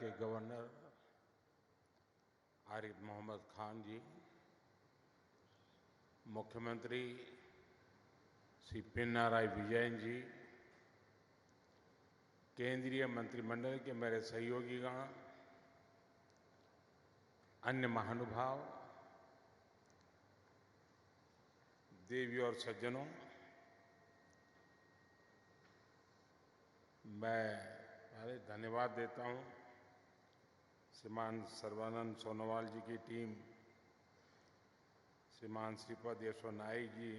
के गवर्नर आरिफ मोहम्मद खान जी, मुख्यमंत्री श्री पिनाराई विजयन जी, केंद्रीय मंत्रिमंडल के मेरे सहयोगीगण, अन्य महानुभाव, देवी और सज्जनों, मैं पहले धन्यवाद देता हूं श्रीमान सर्बानंद सोनोवाल जी की टीम, श्रीमान श्रीपद यशो नाइक जी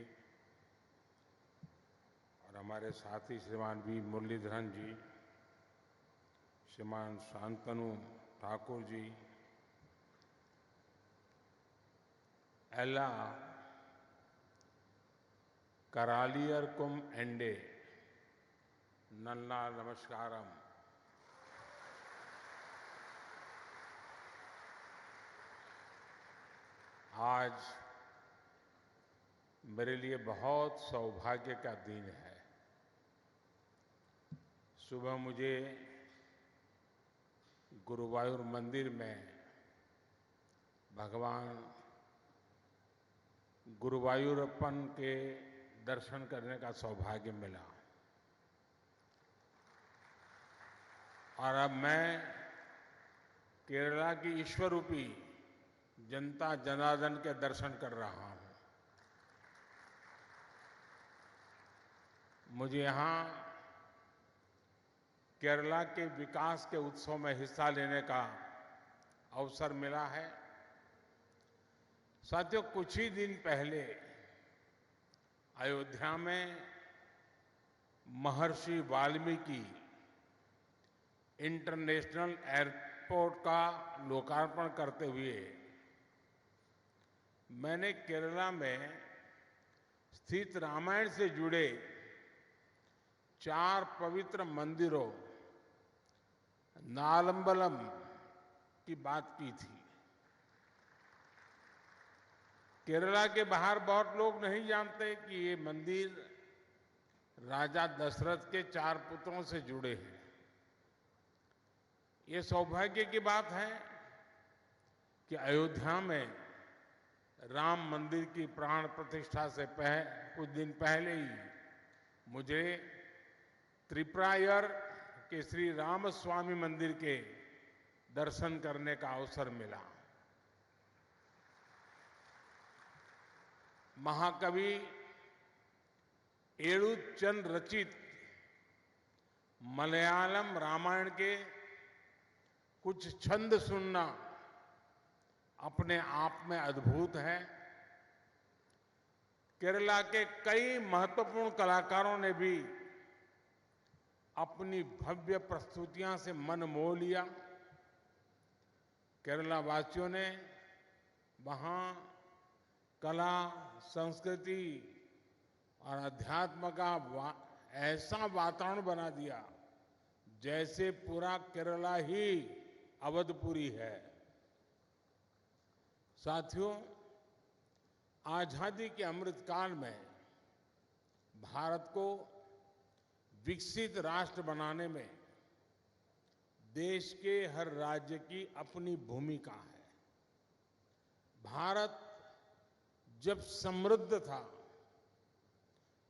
और हमारे साथी श्रीमान वी मुरलीधरन जी, श्रीमान शांतनु ठाकुर जी, एला करालियरकुम एंडे नन्ना नमस्कारम। आज मेरे लिए बहुत सौभाग्य का दिन है। सुबह मुझे गुरुवायूर मंदिर में भगवान गुरुवायूरप्पन के दर्शन करने का सौभाग्य मिला और अब मैं केरला की ईश्वर रूपी जनता जनार्दन के दर्शन कर रहा हूं। मुझे यहां केरला के विकास के उत्सव में हिस्सा लेने का अवसर मिला है। साथियों, कुछ ही दिन पहले अयोध्या में महर्षि वाल्मीकि इंटरनेशनल एयरपोर्ट का लोकार्पण करते हुए मैंने केरला में स्थित रामायण से जुड़े 4 पवित्र मंदिरों नालंबलम की बात की थी। केरला के बाहर बहुत लोग नहीं जानते कि ये मंदिर राजा दशरथ के 4 पुत्रों से जुड़े हैं। ये सौभाग्य की बात है कि अयोध्या में राम मंदिर की प्राण प्रतिष्ठा से कुछ दिन पहले ही मुझे त्रिपुरायर के श्री रामस्वामी मंदिर के दर्शन करने का अवसर मिला। महाकवि एळुच्चन रचित मलयालम रामायण के कुछ छंद सुनना अपने आप में अद्भुत है। केरला के कई महत्वपूर्ण कलाकारों ने भी अपनी भव्य प्रस्तुतियां से मन मोह लिया। केरला वासियों ने वहां कला, संस्कृति और अध्यात्म का ऐसा वातावरण बना दिया जैसे पूरा केरला ही अवधपुरी है। साथियों, आजादी के अमृतकाल में भारत को विकसित राष्ट्र बनाने में देश के हर राज्य की अपनी भूमिका है। भारत जब समृद्ध था,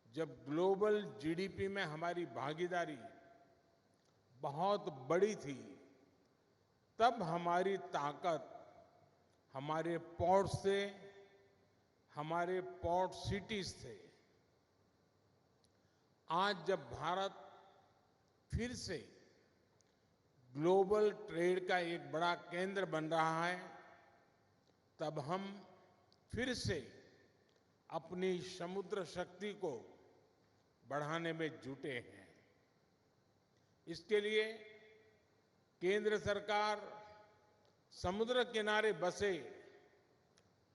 जब ग्लोबल जीडीपी में हमारी भागीदारी बहुत बड़ी थी, तब हमारी ताकत हमारे पोर्ट से, हमारे पोर्ट सिटीज थे। आज जब भारत फिर से ग्लोबल ट्रेड का एक बड़ा केंद्र बन रहा है, तब हम फिर से अपनी समुद्र शक्ति को बढ़ाने में जुटे हैं। इसके लिए केंद्र सरकार समुद्र किनारे बसे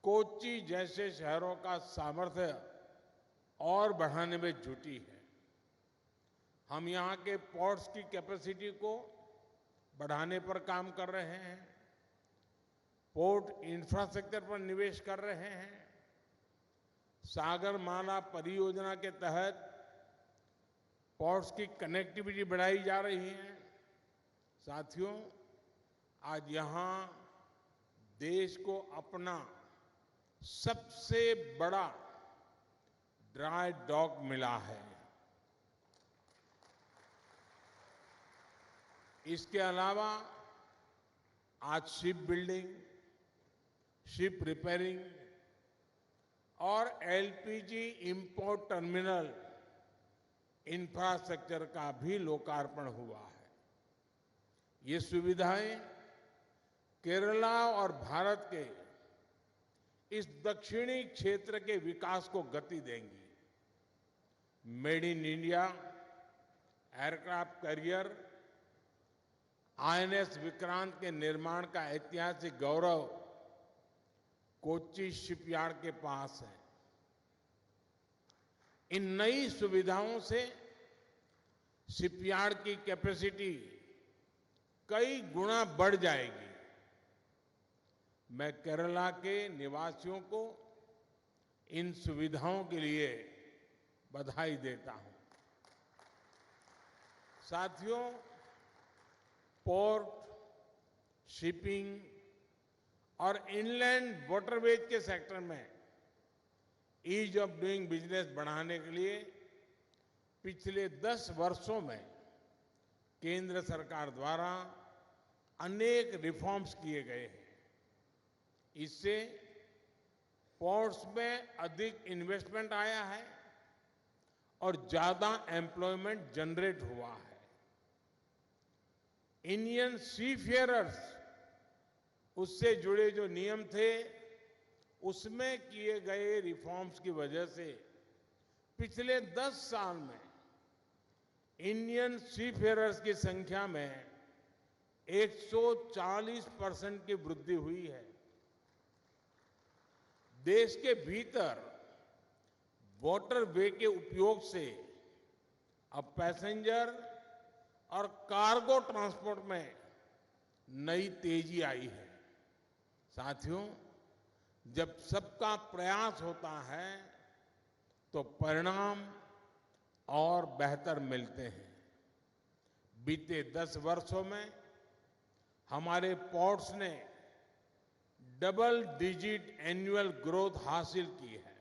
कोच्चि जैसे शहरों का सामर्थ्य और बढ़ाने में जुटी है। हम यहां के पोर्ट्स की कैपेसिटी को बढ़ाने पर काम कर रहे हैं, पोर्ट इंफ्रास्ट्रक्चर पर निवेश कर रहे हैं। सागरमाला परियोजना के तहत पोर्ट्स की कनेक्टिविटी बढ़ाई जा रही है। साथियों, आज यहां देश को अपना सबसे बड़ा ड्राई डॉक मिला है। इसके अलावा आज शिप बिल्डिंग, शिप रिपेयरिंग और एलपीजी इंपोर्ट टर्मिनल इंफ्रास्ट्रक्चर का भी लोकार्पण हुआ है। ये सुविधाएं केरला और भारत के इस दक्षिणी क्षेत्र के विकास को गति देंगी। Made in India aircraft carrier INS Vikrant के निर्माण का ऐतिहासिक गौरव कोच्चि शिपयार्ड के पास है। इन नई सुविधाओं से शिपयार्ड की कैपेसिटी कई गुना बढ़ जाएगी। मैं केरला के निवासियों को इन सुविधाओं के लिए बधाई देता हूं। साथियों, पोर्ट, शिपिंग और इनलैंड वाटरवेज के सेक्टर में ईज ऑफ डूइंग बिजनेस बढ़ाने के लिए पिछले 10 वर्षों में केंद्र सरकार द्वारा अनेक रिफॉर्म्स किए गए हैं। इससे पोर्ट्स में अधिक इन्वेस्टमेंट आया है और ज्यादा एम्प्लॉयमेंट जनरेट हुआ है। इंडियन सीफेयरर्स उससे जुड़े जो नियम थे उसमें किए गए रिफॉर्म्स की वजह से पिछले 10 साल में इंडियन सीफेयरर्स की संख्या में 140% की वृद्धि हुई है। देश के भीतर वाटरवे के उपयोग से अब पैसेंजर और कार्गो ट्रांसपोर्ट में नई तेजी आई है। साथियों, जब सबका प्रयास होता है तो परिणाम और बेहतर मिलते हैं। बीते 10 वर्षों में हमारे पोर्ट्स ने डबल डिजिट एनुअल ग्रोथ हासिल की है।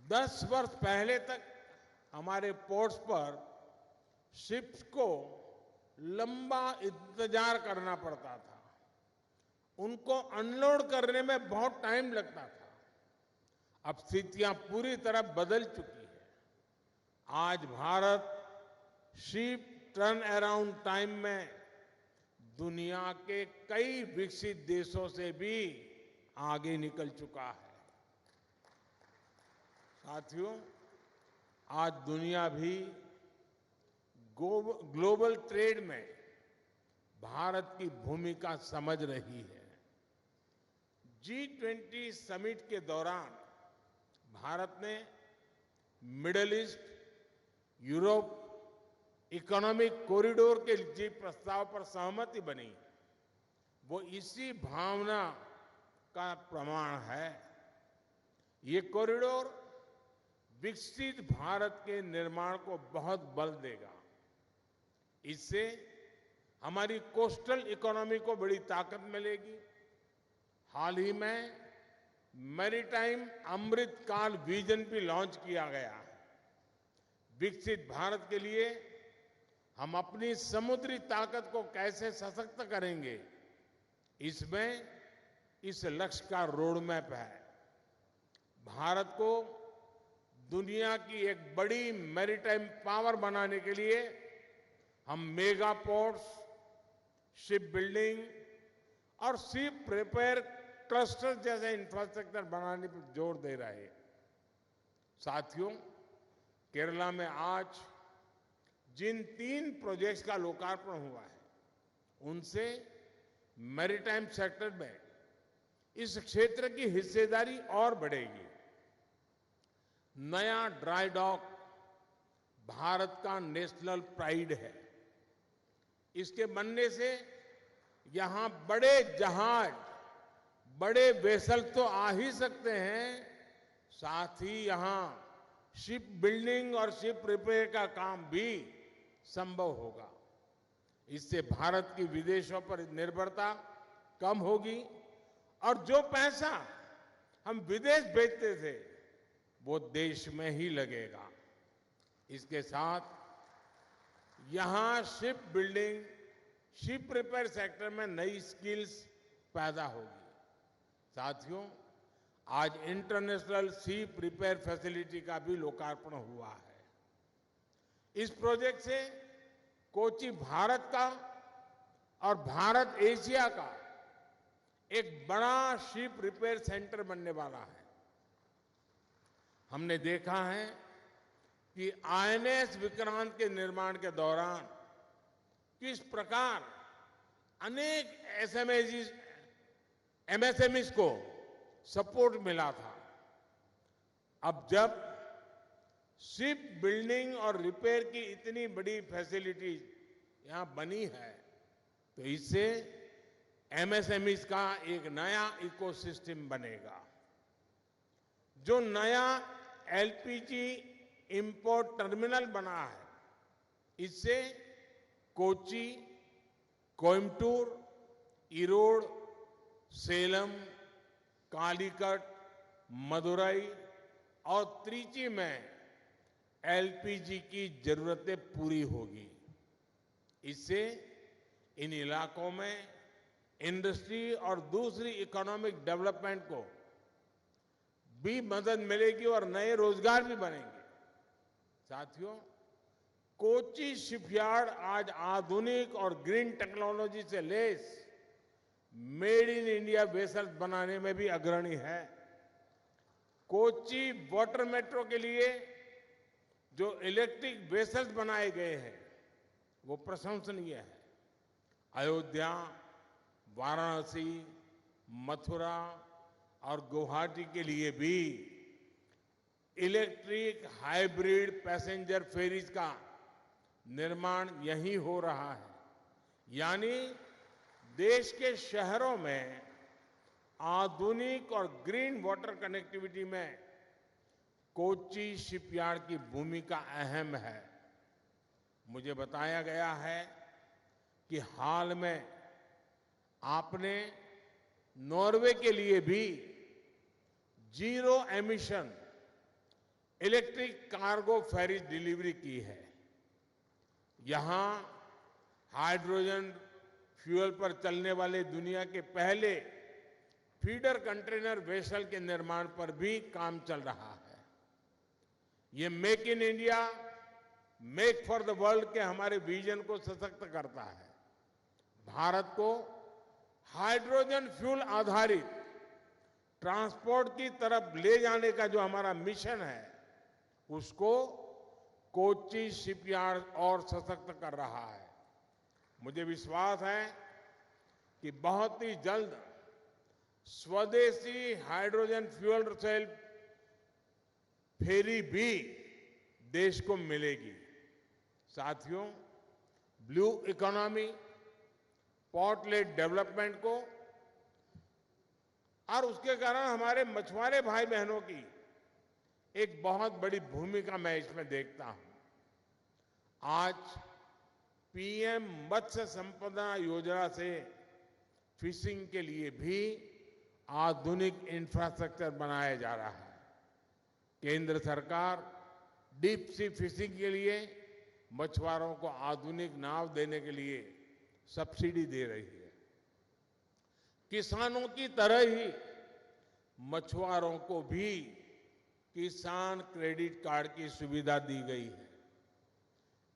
10 वर्ष पहले तक हमारे पोर्ट्स पर शिप्स को लंबा इंतजार करना पड़ता था। उनको अनलोड करने में बहुत टाइम लगता था। अब स्थितियां पूरी तरह बदल चुकी है। आज Bharat ship turn around time में दुनिया के कई विकसित देशों से भी आगे निकल चुका है। साथियों, आज दुनिया भी ग्लोबल ट्रेड में भारत की भूमिका समझ रही है। G20 समिट के दौरान भारत ने middle east, Europe economic corridor के जी प्रस्ताव पर सहमति बनी। वो इसी भावना का प्रमाण है। ये कॉरिडोर विकसित भारत के निर्माण को बहुत बल देगा। इससे हमारी कोस्टल इकोनॉमी को बड़ी ताकत मिलेगी। हाल ही में मैरीटाइम अमृत काल विजन भी लॉन्च किया गया है। विकसित भारत के लिए हम अपनी समुद्री ताकत को कैसे सशक्त करेंगे, इसमें इस लक्ष्य का रोड मैप है। भारत को दुनिया की एक बड़ी मैरीटाइम पावर बनाने के लिए हम मेगा पोर्ट्स, शिप बिल्डिंग और शिप रिपेयर क्लस्टर जैसे इंफ्रास्ट्रक्चर बनाने पर जोर दे रहे हैं। साथियों, केरला में आज जिन 3 प्रोजेक्ट्स का लोकार्पण हुआ है, उनसे मैरीटाइम सेक्टर में इस क्षेत्र की हिस्सेदारी और बढ़ेगी। नया ड्राई डॉक भारत का नेशनल प्राइड है। इसके बनने से यहां बड़े जहाज, बड़े वेसल तो आ ही सकते हैं, साथ ही यहां शिप बिल्डिंग और शिप रिपेयर का काम भी संभव होगा। इससे भारत की विदेशों पर निर्भरता कम होगी और जो पैसा हम विदेश भेजते थे वो देश में ही लगेगा। इसके साथ यहां ship building, ship repair sector में नई स्किल्स पैदा होगी। साथियों, आज इंटरनेशनल शिप रिपेयर फैसिलिटी का भी लोकार्पण हुआ है। इस प्रोजेक्ट से कोच्चि भारत का और भारत एशिया का एक बड़ा शिप रिपेयर सेंटर बनने वाला है। हमने देखा है कि आईएनएस विक्रांत के निर्माण के दौरान किस प्रकार अनेक एमएसएमईज को सपोर्ट मिला था। अब जब शिप बिल्डिंग और रिपेयर की इतनी बड़ी फैसिलिटी यहां बनी है तो इससे एमएसएमईज का एक नया इकोसिस्टम बनेगा। जो नया एलपीजी इंपोर्ट टर्मिनल बना है, इससे कोच्चि, कोयम्बटूर, ईरोड, सेलम, कालीकट, मदुरई और त्रिची में एलपीजी की जरूरतें पूरी होगी। इससे इन इलाकों में इंडस्ट्री और दूसरी इकोनॉमिक डेवलपमेंट को भी मदद मिलेगी और नए रोजगार भी बनेंगे। साथियों, कोच्चि शिपयार्ड आज आधुनिक और ग्रीन टेक्नोलॉजी से lace made in India vessels बनाने में भी अग्रणी है। कोच्चि वाटर मेट्रो के लिए जो इलेक्ट्रिक वेसल्स बनाए गए हैं वो प्रशंसनीय है। अयोध्या, वाराणसी, मथुरा और गुवाहाटी के लिए भी इलेक्ट्रिक हाइब्रिड पैसेंजर फेरीज का निर्माण यहीं हो रहा है। यानी देश के शहरों में आधुनिक और ग्रीन वाटर कनेक्टिविटी में कोच्चि शिपयार्ड की भूमिका अहम है। मुझे बताया गया है कि हाल में आपने नॉर्वे के लिए भी जीरो एमिशन इलेक्ट्रिक कार्गो फेरी डिलीवरी की है। यहां हाइड्रोजन फ्यूल पर चलने वाले दुनिया के पहले फीडर कंटेनर वेसल के निर्माण पर भी काम चल रहा है। ये make in India, make for the world के हमारे विजन को सशक्त करता है। भारत को हाइड्रोजन फ्यूल आधारित ट्रांसपोर्ट की तरफ ले जाने का जो हमारा मिशन है उसको कोच्चि शिपयार्ड और सशक्त कर रहा है। मुझे विश्वास है कि बहुत ही जल्द स्वदेशी हाइड्रोजन फ्यूल सेल फेरी भी देश को मिलेगी। साथियों, blue economy, port lead development को और उसके कारण हमारे मछुआरे भाई बहनों की एक बहुत बड़ी भूमिका मैं इसमें देखता हूं। आज पीएम मत्स्य संपदा योजना से फिशिंग के लिए भी आधुनिक इंफ्रास्ट्रक्चर बनाया जा रहा है। केंद्र सरकार डीप सी फिशिंग के लिए मछुआरों को आधुनिक नाव देने के लिए सब्सिडी दे रही है। किसानों की तरह ही मछुआरों को भी किसान क्रेडिट कार्ड की सुविधा दी गई है।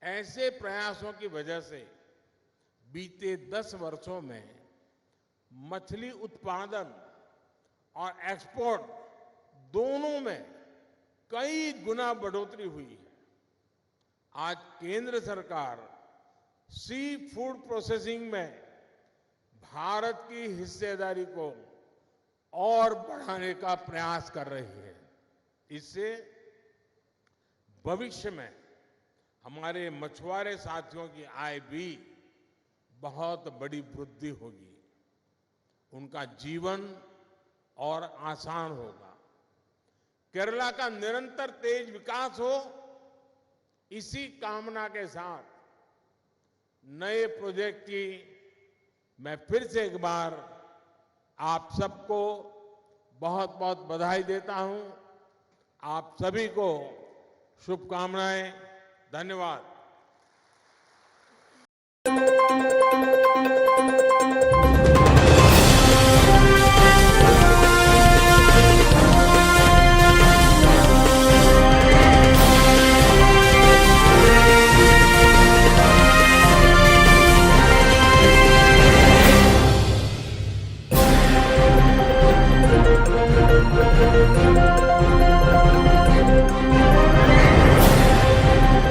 ऐसे प्रयासों की वजह से बीते 10 वर्षों में मछली उत्पादन और एक्सपोर्ट दोनों में कई गुना बढ़ोतरी हुई है। आज केंद्र सरकार सी फूड प्रोसेसिंग में भारत की हिस्सेदारी को और बढ़ाने का प्रयास कर रही है। इससे भविष्य में हमारे मछुआरे साथियों की आय भी बहुत बड़ी वृद्धि होगी, उनका जीवन और आसान होगा। केरला का निरंतर तेज विकास हो, इसी कामना के साथ नए प्रोजेक्ट की मैं फिर से एक बार आप सबको बहुत बहुत बधाई देता हूं। आप सभी को शुभकामनाएं। धन्यवाद।